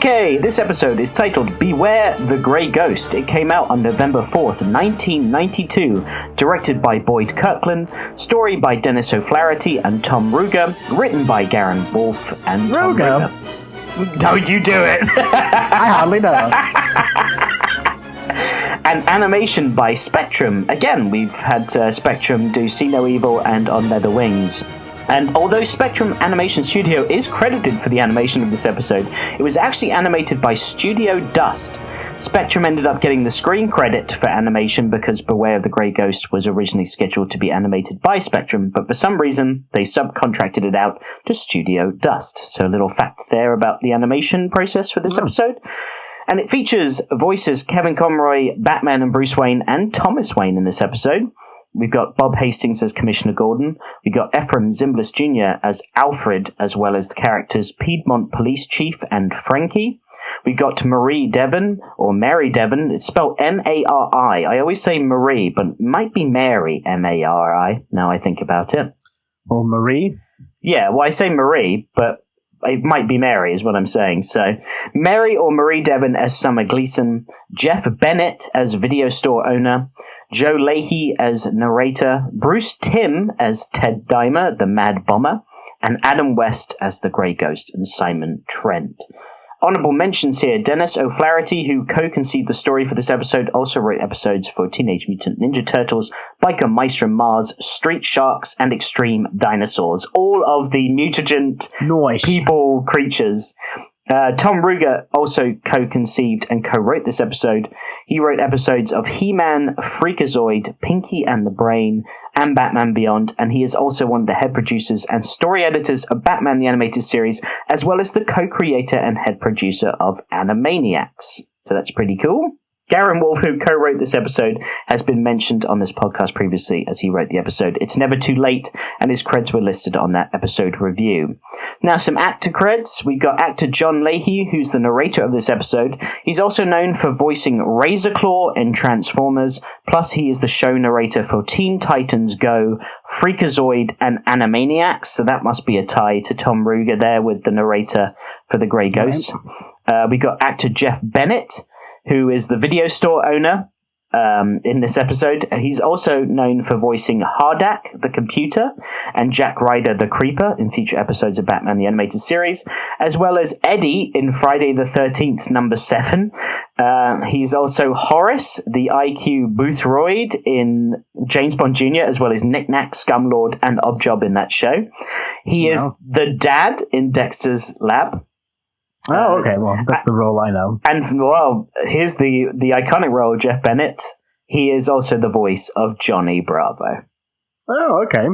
Okay, this episode is titled Beware the Grey Ghost. It came out on November 4th, 1992, directed by Boyd Kirkland, story by Dennis O'Flaherty and Tom Ruger, written by Garen Wolfe and Tom Ruger. Don't you do it! I hardly know. And animation by Spectrum. Again, we've had Spectrum do See No Evil and On Leather Wings. And although Spectrum Animation Studio is credited for the animation of this episode, it was actually animated by Studio Dust. Spectrum ended up getting the screen credit for animation because Beware of the Grey Ghost was originally scheduled to be animated by Spectrum, but for some reason they subcontracted it out to Studio Dust. So a little fact there about the animation process for this episode. And it features voices Kevin Conroy, Batman and Bruce Wayne, and Thomas Wayne in this episode. We've got Bob Hastings as Commissioner Gordon. We've got Ephraim Zimbalist Jr. as Alfred, as well as the characters Piedmont Police Chief and Frankie. We've got Marie Devon, or Mary Devon. It's spelled M-A-R-I. I always say Marie, but it might be Mary, M-A-R-I, now I think about it. Or Marie? Yeah, well, I say Marie, but it might be Mary is what I'm saying. So Mary or Marie Devon as Summer Gleason, Jeff Bennett as video store owner, Joe Leahy as narrator, Bruce Timm as Ted Dimer, the Mad Bomber, and Adam West as the Grey Ghost and Simon Trent. Honorable mentions here, Dennis O'Flaherty, who co-conceived the story for this episode, also wrote episodes for Teenage Mutant Ninja Turtles, Biker Mice from Mars, Street Sharks, and Extreme Dinosaurs. All of the mutagen people creatures. Tom Ruger also co-conceived and co-wrote this episode. He wrote episodes of He-Man, Freakazoid, Pinky and the Brain, and Batman Beyond, and he is also one of the head producers and story editors of Batman the Animated Series, as well as the co-creator and head producer of Animaniacs. So that's pretty cool. Garen Wolfe, who co-wrote this episode, has been mentioned on this podcast previously as he wrote the episode It's Never Too Late, and his creds were listed on that episode review. Now, some actor creds. We've got actor John Leahy, who's the narrator of this episode. He's also known for voicing Razorclaw in Transformers, plus he is the show narrator for Teen Titans Go, Freakazoid, and Animaniacs, so that must be a tie to Tom Ruger there with the narrator for The Grey Ghost. We got actor Jeff Bennett, who is the video store owner in this episode. He's also known for voicing Hardak, the computer, and Jack Ryder, the creeper, in future episodes of Batman the Animated Series, as well as Eddie in Friday the 13th, number 7. He's also Horace, the IQ Boothroyd in James Bond Jr., as well as Knick-Knack, Scumlord, and Objob in that show. He is the dad in Dexter's Lab. Oh, okay. Well, that's the role I know. And, well, here's the iconic role of Jeff Bennett. He is also the voice of Johnny Bravo. Oh, okay.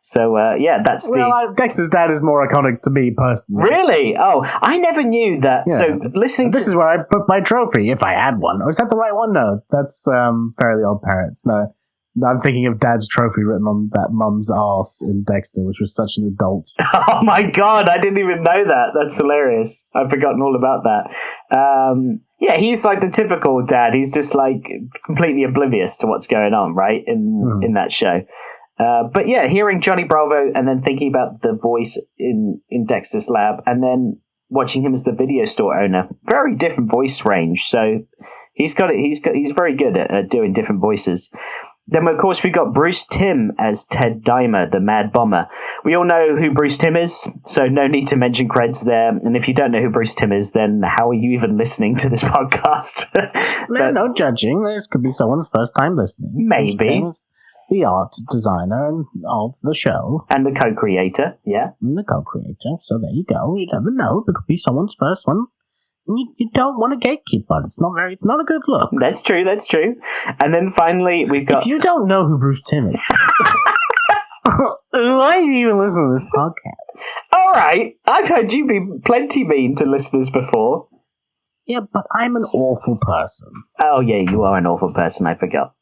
So, that's Dexter's dad is more iconic to me personally. Really? Oh, I never knew that. Yeah. So, listening This is where I put my trophy, if I had one. Oh, is that the right one? No, that's Fairly Odd Parents. No. I'm thinking of Dad's trophy written on that mum's arse in Dexter, which was such an adult. Oh my god, I didn't even know that. That's hilarious. I've forgotten all about that. He's like the typical dad. He's just like completely oblivious to what's going on, right, in that show. But yeah, hearing Johnny Bravo and then thinking about the voice in Dexter's Lab and then watching him as the video store owner, very different voice range. So he's very good at doing different voices. Then, of course, we've got Bruce Timm as Ted Dimer, the Mad Bomber. We all know who Bruce Timm is, so no need to mention creds there. And if you don't know who Bruce Timm is, then how are you even listening to this podcast? No judging. This could be someone's first time listening. Maybe. The art designer of the show. And the co-creator, yeah. And the co-creator, so there you go. You never know. It could be someone's first one. You don't want to gatekeep on it. It's not a good look. That's true. And then finally, we've got... If you don't know who Bruce Timm is, why do you even listen to this podcast? All right. I've heard you be plenty mean to listeners before. Yeah, but I'm an awful person. Oh, yeah, you are an awful person. I forgot.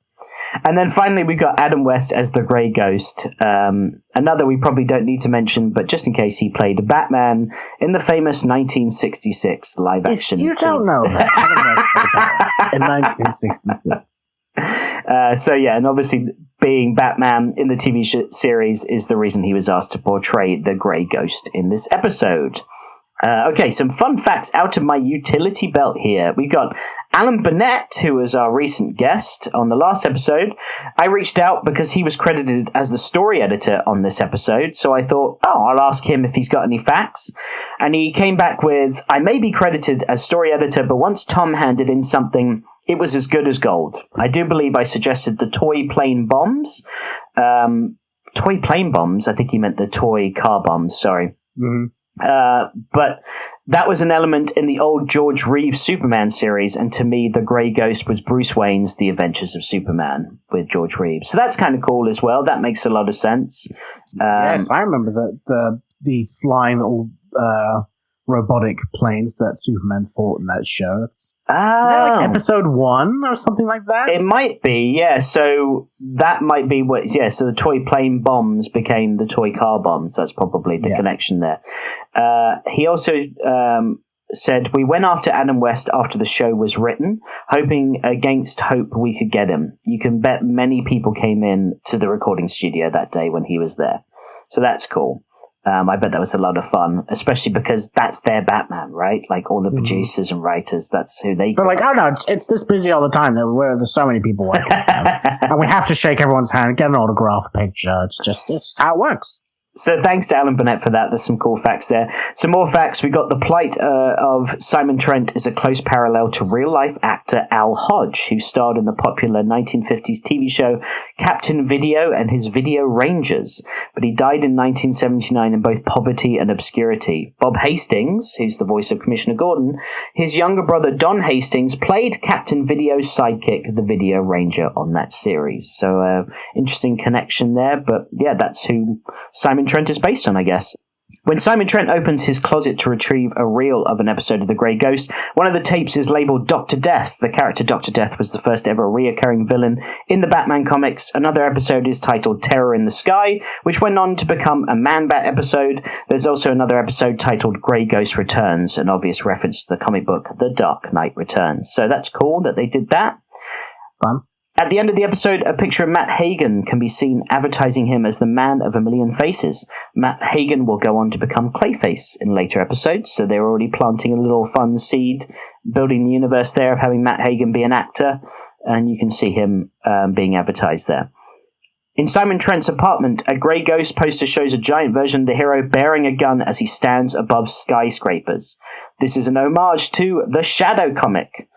And then finally, we've got Adam West as the Grey Ghost. Another we probably don't need to mention, but just in case, he played Batman in the famous 1966 live-action. If you don't know that, Adam West in 1966. And obviously being Batman in the TV series is the reason he was asked to portray the Grey Ghost in this episode. Okay, some fun facts out of my utility belt here. We've got Alan Burnett, who was our recent guest on the last episode. I reached out because he was credited as the story editor on this episode, so I thought, I'll ask him if he's got any facts. And he came back with, I may be credited as story editor, but once Tom handed in something, it was as good as gold. I do believe I suggested the toy plane bombs. Toy plane bombs? I think he meant the toy car bombs, sorry. Mm-hmm. But that was an element in the old George Reeves Superman series, and to me, the Grey Ghost was Bruce Wayne's The Adventures of Superman with George Reeves. So that's kind of cool as well. That makes a lot of sense. Yes, I remember the flying little robotic planes that Superman fought in that show. Is that like episode 1 or something like that? It might be, yeah. So that might be what. Yeah. So the toy plane bombs became the toy car bombs. That's probably the connection there. He also said, we went after Adam West after the show was written, hoping against hope we could get him. You can bet many people came in to the recording studio that day when he was there. So that's cool. I bet that was a lot of fun, especially because that's their Batman, right? Like all the producers and writers, that's who they... They're like, oh no, it's this busy all the time. There's so many people working. And we have to shake everyone's hand, get an autograph picture. It's how it works. So thanks to Alan Burnett for that. There's some cool facts there. Some more facts. We got the plight of Simon Trent is a close parallel to real-life actor Al Hodge, who starred in the popular 1950s TV show Captain Video and his Video Rangers. But he died in 1979 in both poverty and obscurity. Bob Hastings, who's the voice of Commissioner Gordon, his younger brother Don Hastings played Captain Video's sidekick, the Video Ranger, on that series. So interesting connection there. But yeah, that's who Simon Trent is based on, I guess. When Simon Trent opens his closet to retrieve a reel of an episode of The Grey Ghost, one of the tapes is labeled Dr. Death. The character Dr. Death was the first ever reoccurring villain in the Batman comics. Another episode is titled Terror in the Sky, which went on to become a Man-Bat episode. There's also another episode titled Grey Ghost Returns, an obvious reference to the comic book The Dark Knight Returns. So that's cool that they did that. Fun. At the end of the episode, a picture of Matt Hagen can be seen advertising him as the Man of a Million Faces. Matt Hagen will go on to become Clayface in later episodes, so they're already planting a little fun seed, building the universe there of having Matt Hagen be an actor, and you can see him being advertised there. In Simon Trent's apartment, a Grey Ghost poster shows a giant version of the hero bearing a gun as he stands above skyscrapers. This is an homage to the Shadow comic,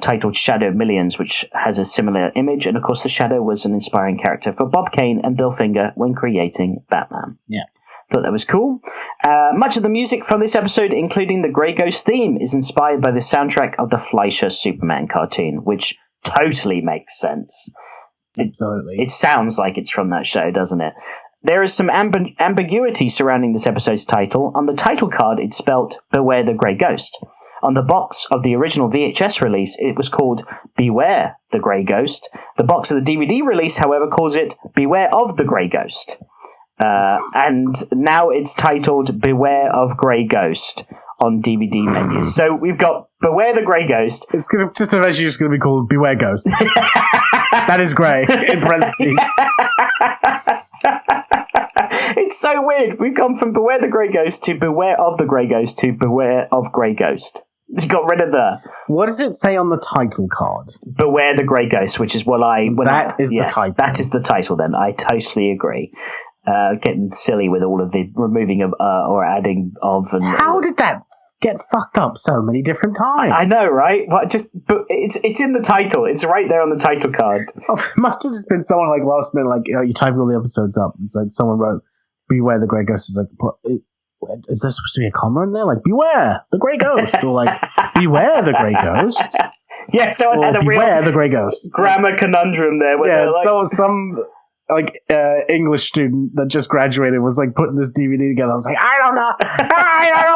titled Shadow Millions, which has a similar image, and of course the Shadow was an inspiring character for Bob Kane and Bill Finger when creating Batman. Yeah. Thought that was cool. Much of the music from this episode, including the Grey Ghost theme, is inspired by the soundtrack of the Fleischer Superman cartoon, which totally makes sense. Absolutely. It sounds like it's from that show, doesn't it? There is some ambiguity surrounding this episode's title. On the title card, it's spelt Beware the Grey Ghost. On the box of the original VHS release, it was called Beware the Grey Ghost. The box of the DVD release, however, calls it Beware of the Grey Ghost. And now it's titled Beware of Grey Ghost on DVD menus. So we've got Beware the Grey Ghost. It's just eventually just going to be called Beware Ghost. That is grey, in parentheses. It's so weird. We've gone from Beware the Grey Ghost to Beware of the Grey Ghost to Beware of Grey Ghost. You got rid of the... What does it say on the title card? Beware the Grey Ghost, which is what I... The title. That is the title then. I totally agree. Getting silly with all of the removing of or adding of... And how did that get fucked up so many different times? I know, right? But it's in the title. It's right there on the title card. Oh, it must have just been someone like last minute, like, you're typing all the episodes up, and so someone wrote, Beware the Grey Ghost. Is like, is there supposed to be a comma in there? Like, Beware the Grey Ghost, or like, Beware the Grey Ghost. Yeah, someone had a Beware real the Grey Ghost grammar conundrum there. Yeah, like, so some English student that just graduated was like putting this DVD together. I was like, I don't know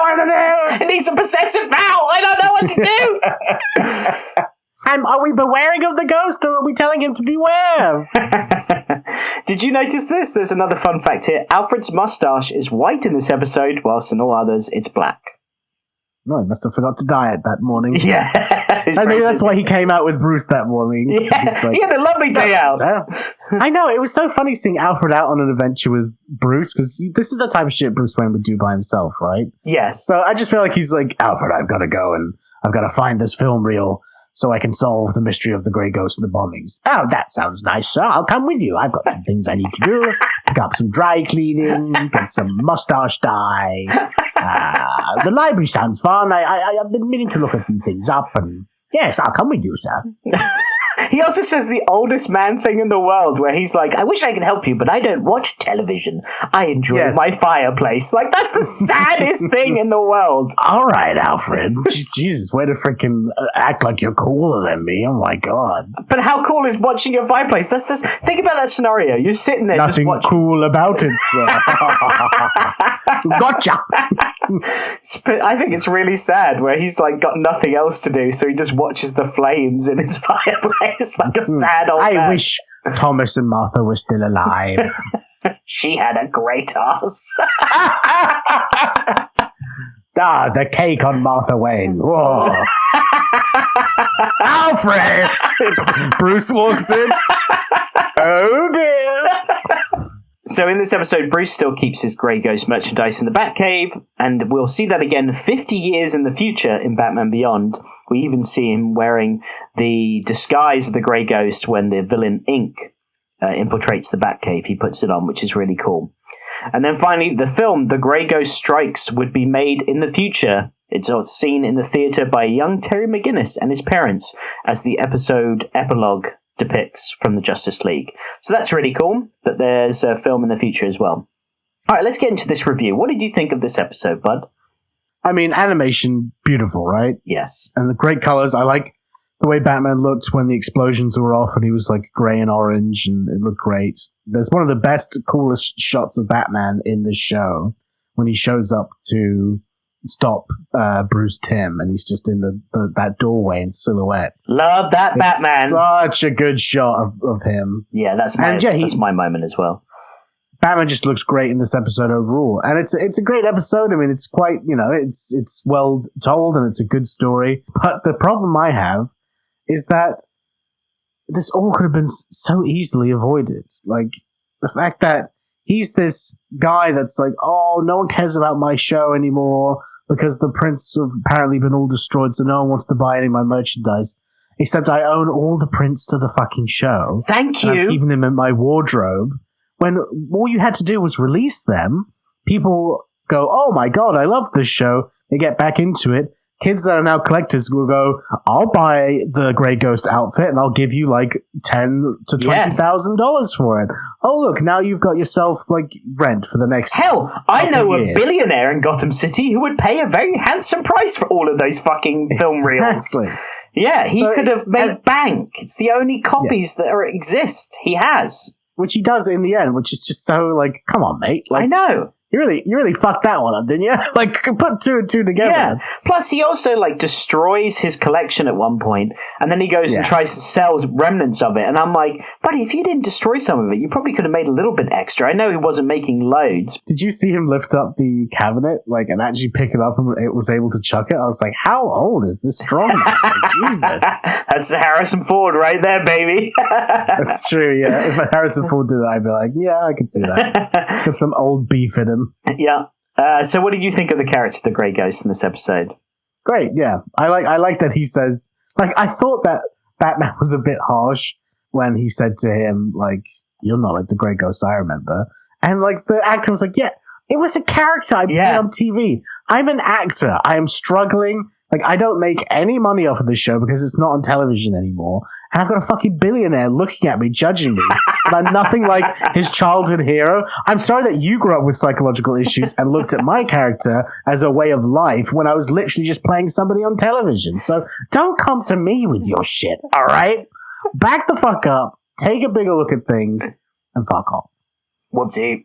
what to do. It needs a possessive vowel. I don't know what to do. Are we bewaring of the ghost, or are we telling him to beware? Did you notice this? There's another fun fact here. Alfred's mustache is white in this episode, whilst in all others it's black. No, he must have forgot to diet that morning. Yeah. And maybe that's why he came out with Bruce that morning. Yeah, he had a lovely day out. I know, it was so funny seeing Alfred out on an adventure with Bruce, because this is the type of shit Bruce Wayne would do by himself, right? Yes. So I just feel like he's like, Alfred, I've got to go and I've got to find this film reel so I can solve the mystery of the Grey Ghost and the bombings. Oh, that sounds nice, sir. I'll come with you. I've got some things I need to do. Got some dry cleaning, got some mustache dye. The library sounds fun. I've been meaning to look a few things up, and yes, I'll come with you, sir. He also says the oldest man thing in the world, where he's like, I wish I could help you, but I don't watch television. I enjoy my fireplace. Like, that's the saddest thing in the world. All right, Alfred. Jesus, way to freaking act like you're cooler than me. Oh, my God. But how cool is watching your fireplace? That's just, think about that scenario. You're sitting there Nothing just watching. cool about it, sir. Gotcha. I think it's really sad where he's like got nothing else to do, so he just watches the flames in his fireplace like a sad old man. I wish Thomas and Martha were still alive. She had a great ass. The cake on Martha Wayne. Whoa. Alfred! Bruce walks in. Oh dear. So in this episode, Bruce still keeps his Grey Ghost merchandise in the Batcave, and we'll see that again 50 years in the future in Batman Beyond. We even see him wearing the disguise of the Grey Ghost when the villain Ink infiltrates the Batcave. He puts it on, which is really cool. And then finally, the film The Grey Ghost Strikes would be made in the future. It's seen in the theatre by young Terry McGinnis and his parents as the episode epilogue depicts from the Justice League. So that's really cool that there's a film in the future as well. All right, let's get into this review. What did you think of this episode, bud? I mean, animation, beautiful, right? Yes. And the great colors. I like the way Batman looked when the explosions were off and he was like gray and orange and it looked great. There's one of the best, coolest shots of Batman in this show when he shows up to stop Bruce Timm and he's just in that doorway in silhouette. Love that It's Batman. Such a good shot of him. Yeah, that's my moment as well. Batman just looks great in this episode overall, and it's a great episode. I mean, it's quite, it's well told and it's a good story. But the problem I have is that this all could have been so easily avoided. Like the fact that he's this guy that's like, oh, no one cares about my show anymore because the prints have apparently been all destroyed, so no one wants to buy any of my merchandise. Except I own all the prints to the fucking show. Thank you. And I'm keeping them in my wardrobe. When all you had to do was release them, people go, oh my God, I love this show. They get back into it. Kids that are now collectors will go, I'll buy the Grey Ghost outfit and I'll give you like $10,000 to $20,000 for it. Oh, look, now you've got yourself like rent for the next. Hell, I know a years. billionaire in Gotham City who would pay a very handsome price for all of those fucking film reels. Yeah, he could have made bank. It's the only copies that exist. He has. Which he does in the end, which is just so like, come on, mate. Like, I know. You really fucked that one up, didn't you? Like, put two and two together. Yeah. Plus, he also, like, destroys his collection at one point, and then he goes and tries to sell remnants of it. And I'm like, buddy, if you didn't destroy some of it, you probably could have made a little bit extra. I know he wasn't making loads. Did you see him lift up the cabinet, like, and actually pick it up and it was able to chuck it? I was like, how old is this strong man? Like, Jesus. That's Harrison Ford right there, baby. That's true, yeah. If Harrison Ford did that, I'd be like, yeah, I can see that. Got some old beef in him. Yeah. So what did you think of the character, the Grey Ghost, in this episode? Great, yeah. I like that he says, like, I thought that Batman was a bit harsh when he said to him, like, you're not like the Grey Ghost I remember. And, like, the actor was like, yeah, it was a character I played on TV. I'm an actor. I am struggling. Like, I don't make any money off of this show because it's not on television anymore. And I've got a fucking billionaire looking at me, judging me. And I'm nothing like his childhood hero. I'm sorry that you grew up with psychological issues and looked at my character as a way of life when I was literally just playing somebody on television. So don't come to me with your shit, all right? Back the fuck up, take a bigger look at things, and fuck off. Whoopsie.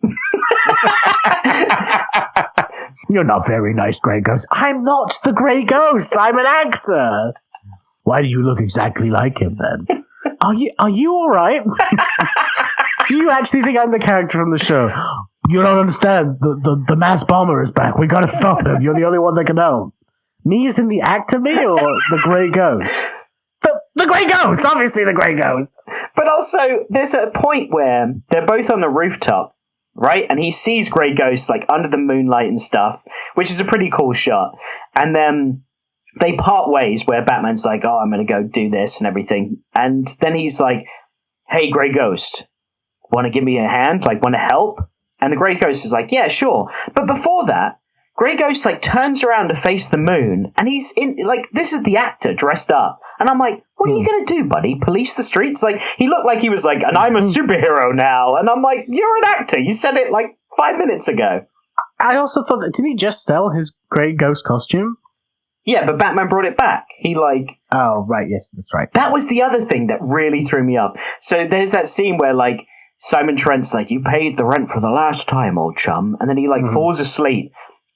You're not very nice, Grey Ghost. I'm not the Grey Ghost. I'm an actor. Why do you look exactly like him then? Are you all right? Do you actually think I'm the character from the show? You don't understand. The mass bomber is back. We gotta stop him. You're the only one that can help. Me as in the actor me or the grey ghost? The grey ghost! Obviously the grey ghost! But also, there's a point where they're both on the rooftop, right? And he sees Grey Ghost, like, under the moonlight and stuff, which is a pretty cool shot. And then they part ways where Batman's like, oh, I'm going to go do this and everything. And then he's like, hey, Grey Ghost, want to give me a hand? Like, want to help? And the Grey Ghost is like, yeah, sure. But before that, Grey Ghost, like, turns around to face the moon, and he's in, like, this is the actor dressed up. And I'm like, what are you going to do, buddy? Police the streets? Like, he looked like he was like, and I'm a superhero now. And I'm like, you're an actor. You said it, like, 5 minutes ago. I also thought that, didn't he just sell his Grey Ghost costume? Yeah, but Batman brought it back. He, like... Oh, right, yes, that's right. That was the other thing that really threw me up. So there's that scene where, like, Simon Trent's like, you paid the rent for the last time, old chum. And then he, like, falls asleep.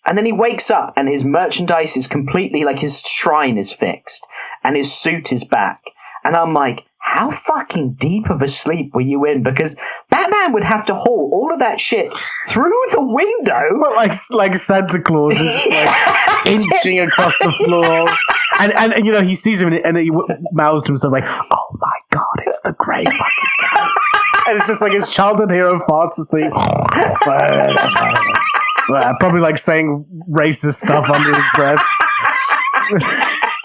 And then he wakes up and his merchandise is completely, like, his shrine is fixed and his suit is back. And I'm like, how fucking deep of a sleep were you in? Because Batman would have to haul all of that shit through the window. Well, like Santa Claus is just like inching across the floor. And you know, he sees him and he mouths to himself like, oh my God, it's the Grey fucking Ghost. And it's just like his childhood hero fast asleep. Probably like saying racist stuff under his breath.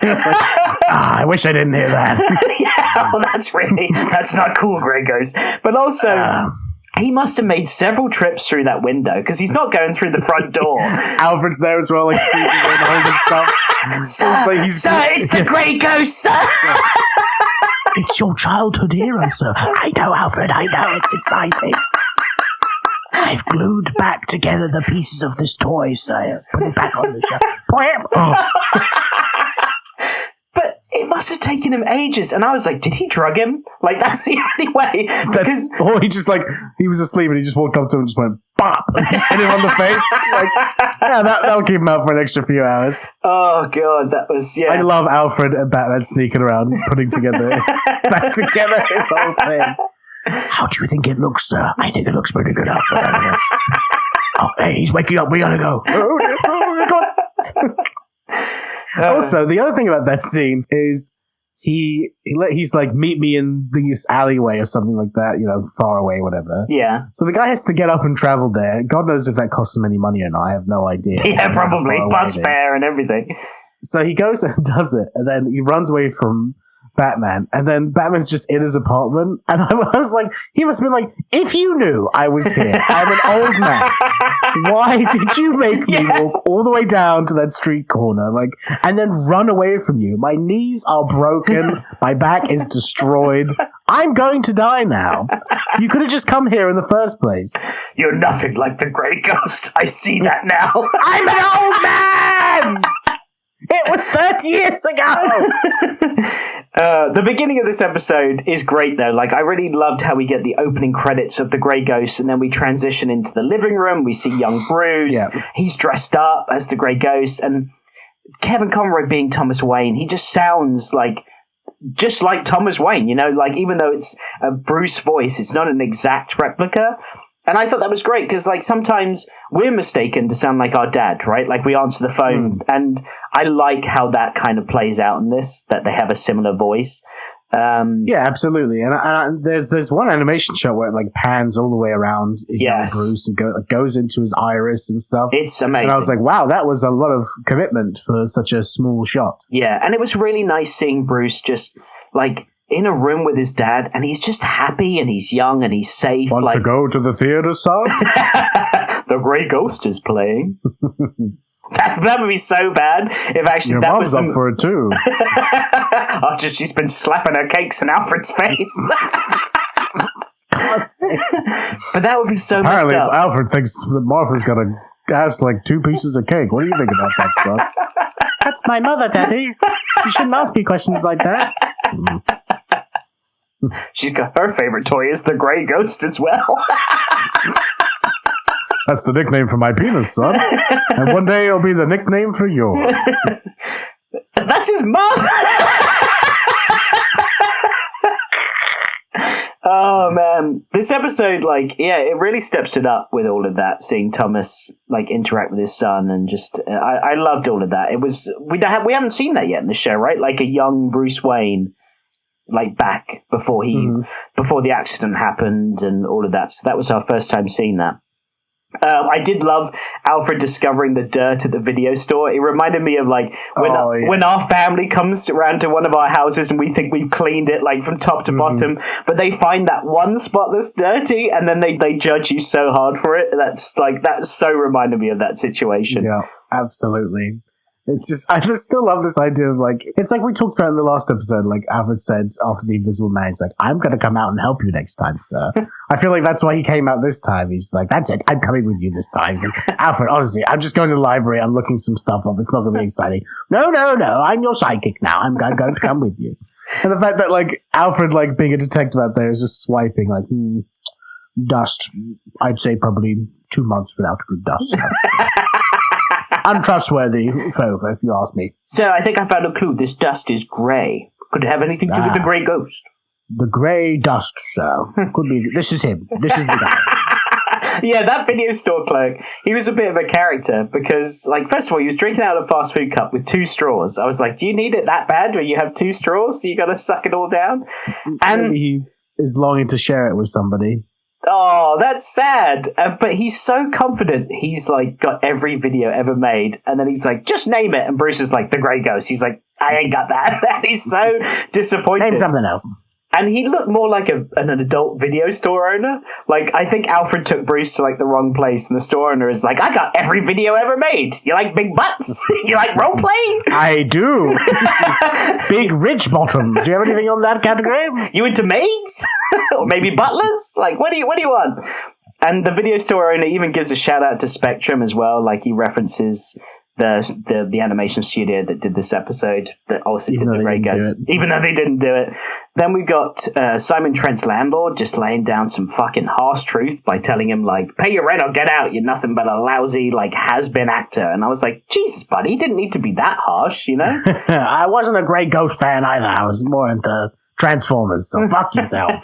I wish I didn't hear that. Yeah, well, that's not cool, Grey Ghost. But also, he must have made several trips through that window because he's not going through the front door. Alfred's there as well, like creeping and holding stuff. Sir, it's the Grey Ghost, sir. It's your childhood hero, sir. I know, Alfred. I know. It's exciting. I've glued back together the pieces of this toy, sir. Put it back on the shelf. Oh. But it must have taken him ages, and I was like, did he drug him? Like, that's the only way. Or he just, like, he was asleep and he just walked up to him and just went, bop, and just hit him on the face. Like, yeah, that'll keep him out for an extra few hours. Oh, God, that was, yeah. I love Alfred and Batman sneaking around, putting back together his whole thing. How do you think it looks, sir? I think it looks pretty good, Alfred. Oh, hey, he's waking up. We gotta go. Also, the other thing about that scene is he's like, meet me in this alleyway or something like that, you know, far away, whatever. Yeah. So the guy has to get up and travel there. God knows if that costs him any money or not. I have no idea. Yeah, probably. Bus fare and everything. So he goes and does it, and then he runs away from Batman, and then Batman's just in his apartment, and I was like, he must have been like, if you knew I was here, I'm an old man, why did you make me walk all the way down to that street corner, like, and then run away from you? My knees are broken, my back is destroyed, I'm going to die now. You could have just come here in the first place. You're nothing like the Grey Ghost, I see that now. I'm an old man! It was 30 years ago! The beginning of this episode is great, though. Like, I really loved how we get the opening credits of the Grey Ghost, and then we transition into the living room. We see young Bruce. Yeah. He's dressed up as the Grey Ghost, and Kevin Conroy being Thomas Wayne, he just sounds like just like Thomas Wayne, you know? Like, even though it's a Bruce voice, it's not an exact replica. And I thought that was great because, like, sometimes we're mistaken to sound like our dad, right? Like, we answer the phone, and I like how that kind of plays out in this, that they have a similar voice. Yeah, absolutely. And there's one animation shot where it, like, pans all the way around Bruce and goes into his iris and stuff. It's amazing. And I was like, wow, that was a lot of commitment for such a small shot. Yeah, and it was really nice seeing Bruce just, like, in a room with his dad, and he's just happy, and he's young, and he's safe. Want to go to the theater, son? The Grey Ghost is playing. That would be so bad if actually your that mom's was up for it too. She's been slapping her cakes in Alfred's face. But that would be so apparently messed up. Alfred thinks that Martha's got to ask like 2 pieces of cake. What do you think about that stuff? That's my mother, Daddy. You shouldn't ask me questions like that. She's got her favorite toy is the Grey Ghost as well. That's the nickname for my penis, son. And one day it'll be the nickname for yours. That's his mom. Oh man, this episode, it really steps it up with all of that. Seeing Thomas interact with his son, and just I loved all of that. It was we haven't seen that yet in the show, right? Like a young Bruce Wayne, back before before the accident happened and all of that. So that was our first time seeing that. I did love Alfred discovering the dirt at the video store. It reminded me of when our family comes around to one of our houses and we think we've cleaned it from top to bottom, but they find that one spot that's dirty and then they judge you so hard for it. That's so reminded me of that situation. Yeah, absolutely. It's just, I just still love this idea of it's like we talked about in the last episode, Alfred said after the Invisible Man, he's like, I'm going to come out and help you next time, sir. I feel like that's why he came out this time. He's like, that's it, I'm coming with you this time. He's like, Alfred, honestly, I'm just going to the library, I'm looking some stuff up, it's not going to be exciting. No, I'm your sidekick now, I'm going to come with you. And the fact that Alfred being a detective out there is just swiping dust, I'd say probably 2 months without good dust. Untrustworthy folk, if you ask me. So I think I found a clue. This dust is grey. Could it have anything to do with the grey ghost? The grey dust, sir. Could be. This is him. This is the guy. Yeah, that video store clerk, he was a bit of a character because, first of all, he was drinking out of a fast food cup with 2 straws. I was like, do you need it that bad where you have 2 straws? Do you got to suck it all down? And maybe he is longing to share it with somebody. Oh, that's sad. But he's so confident. He's got every video ever made. And then he's like, just name it. And Bruce is like, the Grey Ghost. He's like, I ain't got that. And he's so disappointed. Name something else. And he looked more like an adult video store owner. I think Alfred took Bruce to the wrong place. And the store owner is like, I got every video ever made. You like big butts? You like role play? I do. Big rich bottoms. Do you have anything on that category? You into maids? Or maybe butlers? What do you want? And the video store owner even gives a shout out to Spectrum as well. He references the animation studio that did this episode that also did the Grey Ghost, even though they didn't do it. Then we got Simon Trent's landlord just laying down some fucking harsh truth by telling him pay your rent or get out, you're nothing but a lousy has-been actor. And I was like, Jesus buddy, he didn't need to be that harsh, you know. I wasn't a Grey Ghost fan either. I was more into Transformers, so fuck yourself.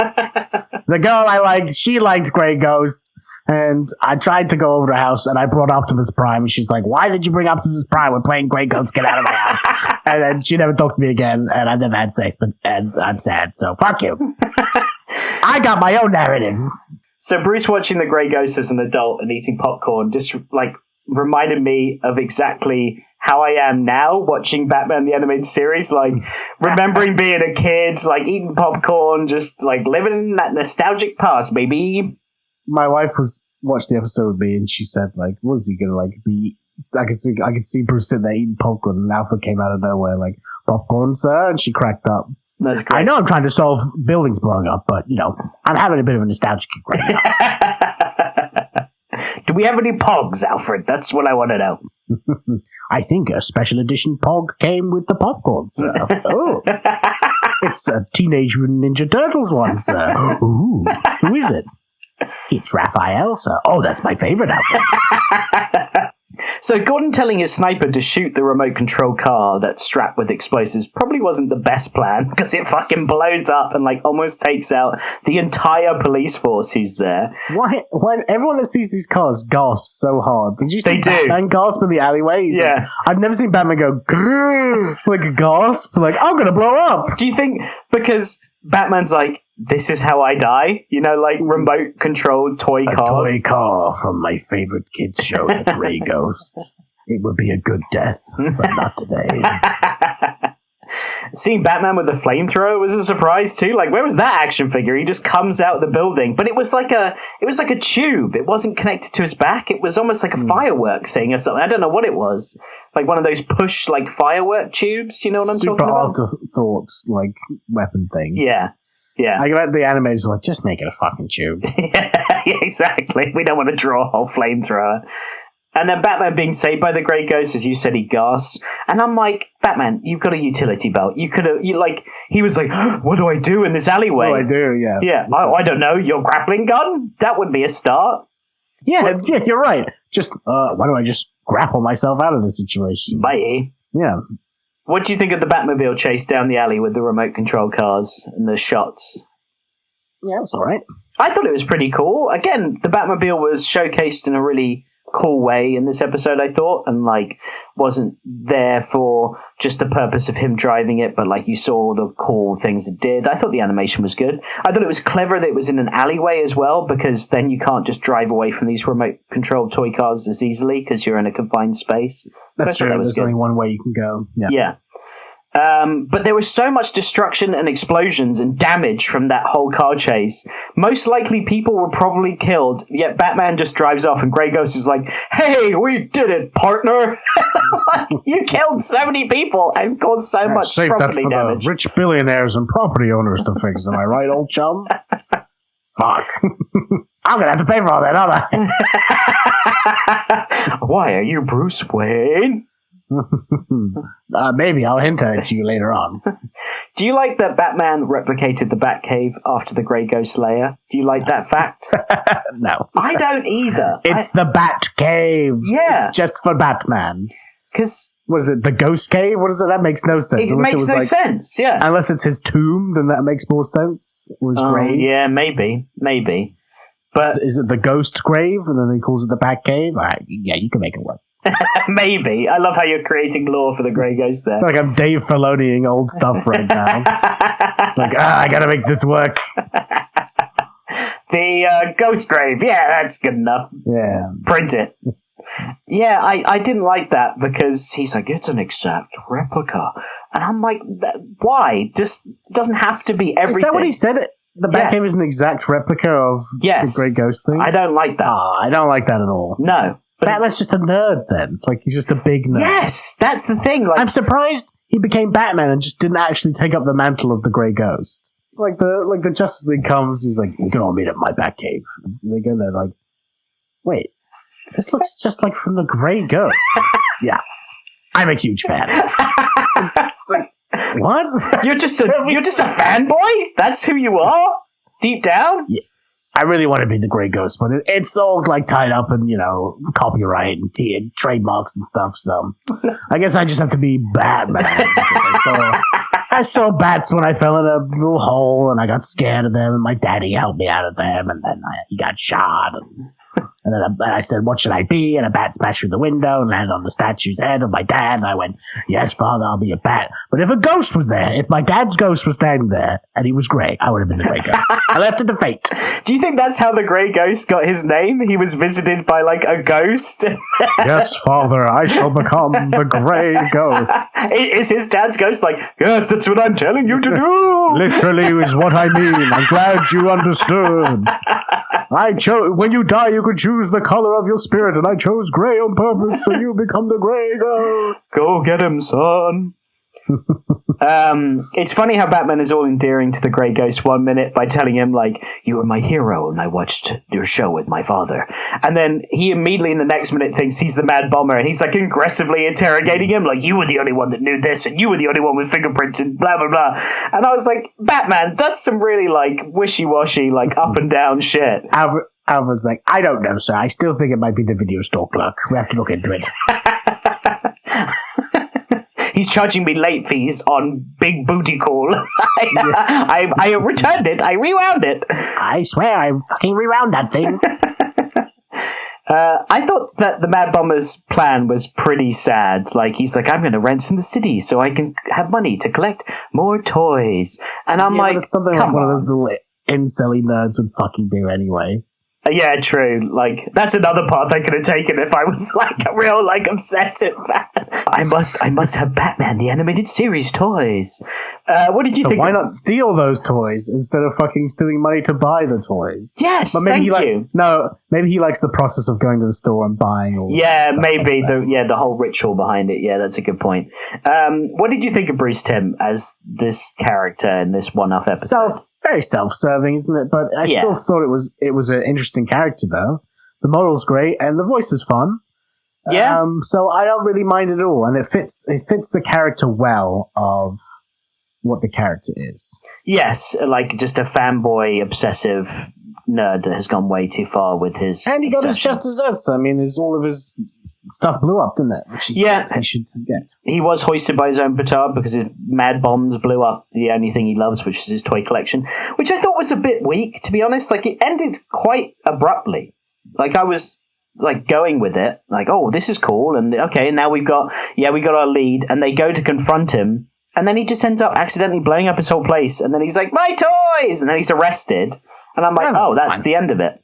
The girl I liked, she liked Grey Ghost. And I tried to go over to her house, and I brought Optimus Prime, and she's like, why did you bring Optimus Prime? We're playing Grey Ghost, get out of my house. And then she never talked to me again, and I've never had sex, and I'm sad, so fuck you. I got my own narrative. So Bruce watching the Grey Ghost as an adult and eating popcorn just, reminded me of exactly how I am now watching Batman the Animated Series, remembering being a kid, eating popcorn, just, living in that nostalgic past, baby. My wife watched the episode with me, and she said, what is he gonna be? I could see Bruce sitting there eating popcorn, and Alfred came out of nowhere, popcorn, sir, and she cracked up. That's great. I know I'm trying to solve buildings blowing up, but I'm having a bit of a nostalgia kick right now. Do we have any Pogs, Alfred? That's what I want to know. I think a special edition Pog came with the popcorn, sir. Oh, it's a Teenage Mutant Ninja Turtles one, sir. Ooh, who is it? It's Raphael, sir. Oh, that's my favorite outfit. So Gordon telling his sniper to shoot the remote control car that's strapped with explosives probably wasn't the best plan because it fucking blows up and almost takes out the entire police force who's there. Why? When everyone that sees these cars gasps so hard. Did you see Batman gasp in the alleyway? He's I've never seen Batman go a gasp. I'm gonna blow up. Do you think because Batman's this is how I die? Remote controlled toy cars. A toy car from my favorite kids show, The Grey Ghost. It would be a good death, but not today. Seeing Batman with a flamethrower was a surprise too. Where was that action figure? He just comes out of the building, but it was like a tube. It wasn't connected to his back. It was almost like a firework thing or something. I don't know what it was. One of those push firework tubes. You know what I'm talking about? Super afterthought weapon thing. Yeah. Yeah. I bet the animators were just make it a fucking tube. Yeah, exactly. We don't want to draw a whole flamethrower. And then Batman being saved by the Grey Ghost, as you said, he gasps. And I'm like, Batman, you've got a utility belt. You could have, he was like, what do I do in this alleyway? What do I do? Yeah. Yeah. I don't know. Your grappling gun? That would be a start. Yeah, you're right. Just, why don't I just grapple myself out of the situation? Bye. Yeah. What do you think of the Batmobile chase down the alley with the remote control cars and the shots? Yeah, it was alright. I thought it was pretty cool. Again, the Batmobile was showcased in a really cool way in this episode, I thought, and like wasn't there for just the purpose of him driving it, but like you saw the cool things it did. I thought the animation was good. I thought it was clever that it was in an alleyway as well, because then you can't just drive away from these remote controlled toy cars as easily because you're in a confined space. That's true. There's only one way you can go. Yeah. But there was so much destruction and explosions and damage from that whole car chase. Most likely people were probably killed, yet Batman just drives off and Grey Ghost is like, hey, we did it, partner! You killed so many people and caused so much save property that for damage. the rich billionaires and property owners to fix, am I right, old chum? Fuck. I'm gonna have to pay for all that, aren't I? Why are you Bruce Wayne? Maybe I'll hint at you later on. Do you like that Batman replicated the Batcave after the Grey Ghost lair? Do you like that fact? No. I don't either. It's the Batcave. Yeah. It's just for Batman. Because... What is it, the Ghost Cave? What is it? That makes no sense. It makes no sense, yeah. Unless it's his tomb, then that makes more sense. Or his grave. Yeah, maybe. But is it the Ghost Grave, and then he calls it the Batcave? Yeah, you can make it work. Maybe. I love how you're creating lore for the Grey Ghost there. Like I'm Dave Filoniing old stuff right now. I gotta make this work. The Ghost Grave, yeah, that's good enough. Yeah. Print it. Yeah, I didn't like that because he's like, it's an exact replica. And I'm like, why? Just doesn't have to be everything. Is that what he said? The Batcave is an exact replica of the Grey Ghost thing? I don't like that. I don't like that at all. No. Batman's just a nerd then. Like, he's just a big nerd. Yes, that's the thing. Like, I'm surprised he became Batman and just didn't actually take up the mantle of the Grey Ghost. Like the Justice League comes, he's like, we can all meet at my Batcave. And so they go there like, wait, this looks just like from the Grey Ghost. Yeah. I'm a huge fan. It's like, what? You're just a fanboy? That's who you are? Deep down? Yeah. I really want to be the Grey Ghost, but it's all like tied up in, copyright and trademarks and stuff, so I guess I just have to be Batman. I saw bats when I fell in a little hole and I got scared of them and my daddy helped me out of them and then he got shot and then I said, what should I be? And a bat smashed through the window and landed on the statue's head of my dad and I went, yes, father, I'll be a bat. But if a ghost was there, if my dad's ghost was standing there and he was grey, I would have been the Grey Ghost. I left it to fate. Do you think that's how the Grey Ghost got his name? He was visited by like a ghost? Yes, father, I shall become the Grey Ghost. Is his dad's ghost like, yes, that's what I'm telling you to do? Literally is what I mean. I'm glad you understood. When you die, you can choose the color of your spirit, and I chose grey on purpose, so you become the Grey Ghost. Go get him, son. It's funny how Batman is all endearing to the Grey Ghost one minute by telling him, like, you were my hero and I watched your show with my father. And then he immediately in the next minute thinks he's the Mad Bomber and he's like aggressively interrogating him, like, you were the only one that knew this and you were the only one with fingerprints and blah, blah, blah. And I was like, Batman, that's some really, like, wishy-washy, like, up and down shit. Alfred's like, I don't know, sir. I still think it might be the video store clerk. We have to look into it. He's charging me late fees on Big Booty Call. I returned it. I rewound it. I swear I fucking rewound that thing. I thought that the Mad Bomber's plan was pretty sad. Like, he's like, I'm going to rent in the city so I can have money to collect more toys. And I'm like, it's something like one of those little incelly nerds would fucking do anyway. Yeah, true. Like, that's another path I could have taken if I was, like, a real, like, obsessive fan. I must have Batman, the animated series toys. What did you think? Why not steal those toys instead of fucking stealing money to buy the toys? Yes, but maybe thank you. No, maybe he likes the process of going to the store and buying all maybe. Like the whole ritual behind it. Yeah, that's a good point. What did you think of Bruce Timm as this character in this one-off episode? Very self-serving, isn't it? But I still thought it was an interesting character, though. The model's great, and the voice is fun. Yeah. So I don't really mind it at all, and it fits the character well of what the character is. Yes, like just a fanboy, obsessive nerd that has gone way too far with his. And he got his just desserts. I mean, all of his stuff blew up, didn't it? Which is Yeah. he should get. He was hoisted by his own petard because his mad bombs blew up the only thing he loves, which is his toy collection, which I thought was a bit weak, to be honest. Like, it ended quite abruptly. Like, I was like going with it, like, oh, this is cool, and okay, now we got our lead, and they go to confront him, and then he just ends up accidentally blowing up his whole place, and then he's like, my toys, and then he's arrested, and I'm like, oh, that's the end of it.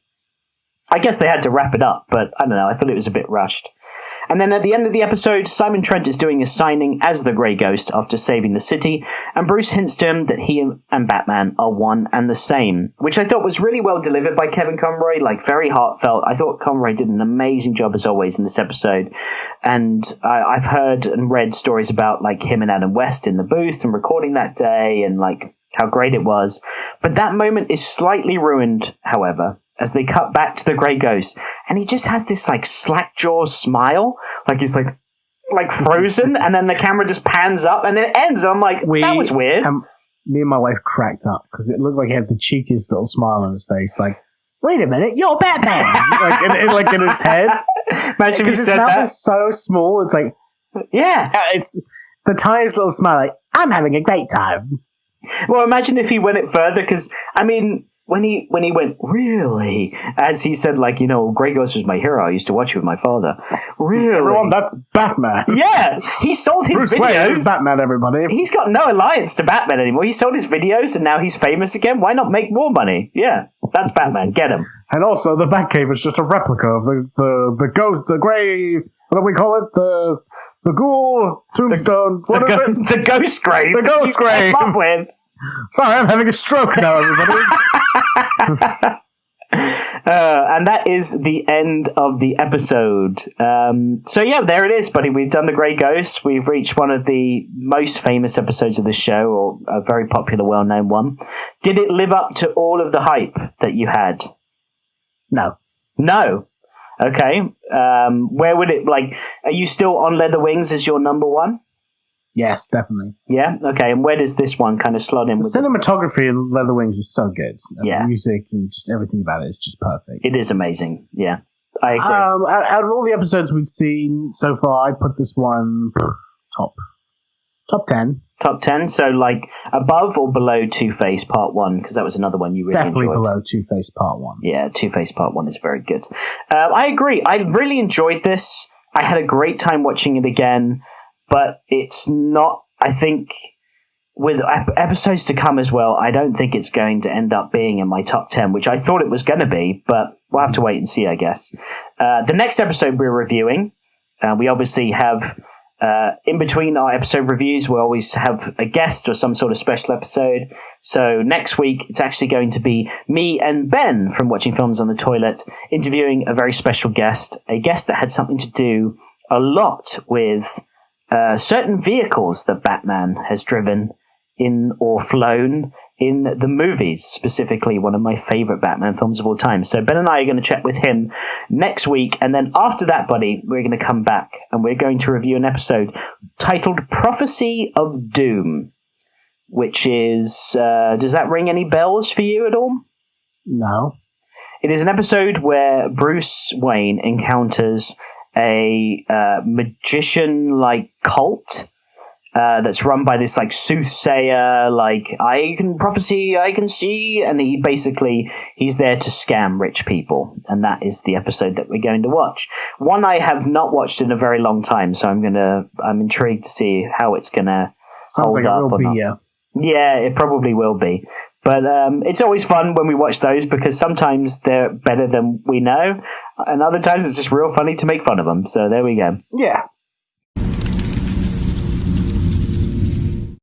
I guess they had to wrap it up, but I don't know, I thought it was a bit rushed. And then at the end of the episode, Simon Trent is doing a signing as the Grey Ghost after saving the city, and Bruce hints to him that he and Batman are one and the same, which I thought was really well delivered by Kevin Conroy, like very heartfelt. I thought Conroy did an amazing job as always in this episode, and I've heard and read stories about like him and Adam West in the booth and recording that day and like how great it was. But that moment is slightly ruined, however, as they cut back to the Grey Ghost, and he just has this like slack jaw smile, like he's like frozen, and then the camera just pans up and it ends. I'm like, that was weird. Me and my wife cracked up because it looked like he had the cheekiest little smile on his face. Like, wait a minute, you're Batman! like in his head. Imagine if he said his mouth that. is so small. It's like, yeah, it's the tiniest little smile. Like, I'm having a great time. Well, imagine if he went it further, because I mean, when he went, really, as he said, like, you know, Grey Ghost was my hero. I used to watch it with my father. Really? Everyone, that's Batman. Yeah, he sold his Bruce videos. Wayne is Batman, everybody. He's got no alliance to Batman anymore. He sold his videos, and now he's famous again. Why not make more money? Yeah, that's Batman. Get him. And also, the Batcave is just a replica of the ghost, the Grey. What do we call it? The ghoul tombstone. What is it? The ghost grave. The ghost grave. Up with. Sorry, I'm having a stroke now, everybody. And that is the end of the episode. So yeah, there it is, buddy. We've done the Grey Ghost. We've reached one of the most famous episodes of the show, or a very popular, well-known one. Did it live up to all of the hype that you had? No. Okay. Where would it, like, are you still on Leather Wings as your number one? Yes, definitely. Yeah? Okay, and where does this one kind of slot in The with cinematography in Leather Wings is so good. Yeah. The music and just everything about it is just perfect. It is amazing, yeah. I agree. Out of all the episodes we've seen so far, I put this one top 10. Top 10, so like above or below Two-Face Part 1, because that was another one you really Definitely enjoyed. below Two-Face Part 1. Yeah, Two-Face Part 1 is very good. I agree. I really enjoyed this. I had a great time watching it again, but it's not, I think, with episodes to come as well, I don't think it's going to end up being in my top 10, which I thought it was going to be, but we'll have to wait and see, I guess. The next episode we're reviewing, we obviously have, in between our episode reviews, we'll always have a guest or some sort of special episode. So next week, it's actually going to be me and Ben from Watching Films on the Toilet interviewing a very special guest, a guest that had something to do a lot with certain vehicles that Batman has driven in or flown in the movies, specifically one of my favorite Batman films of all time. So Ben and I are going to chat with him next week, and then after that, buddy, we're going to come back and we're going to review an episode titled Prophecy of Doom, which is, does that ring any bells for you at all? No. It is an episode where Bruce Wayne encounters a magician-like cult that's run by this like soothsayer, like, I can prophesy, I can see, and he's there to scam rich people, and that is the episode that we're going to watch. One I have not watched in a very long time, so I'm intrigued to see how it's gonna hold like up it will or be, not. yeah. Yeah, it probably will be. But it's always fun when we watch those, because sometimes they're better than we know, and other times it's just real funny to make fun of them. So there we go. Yeah.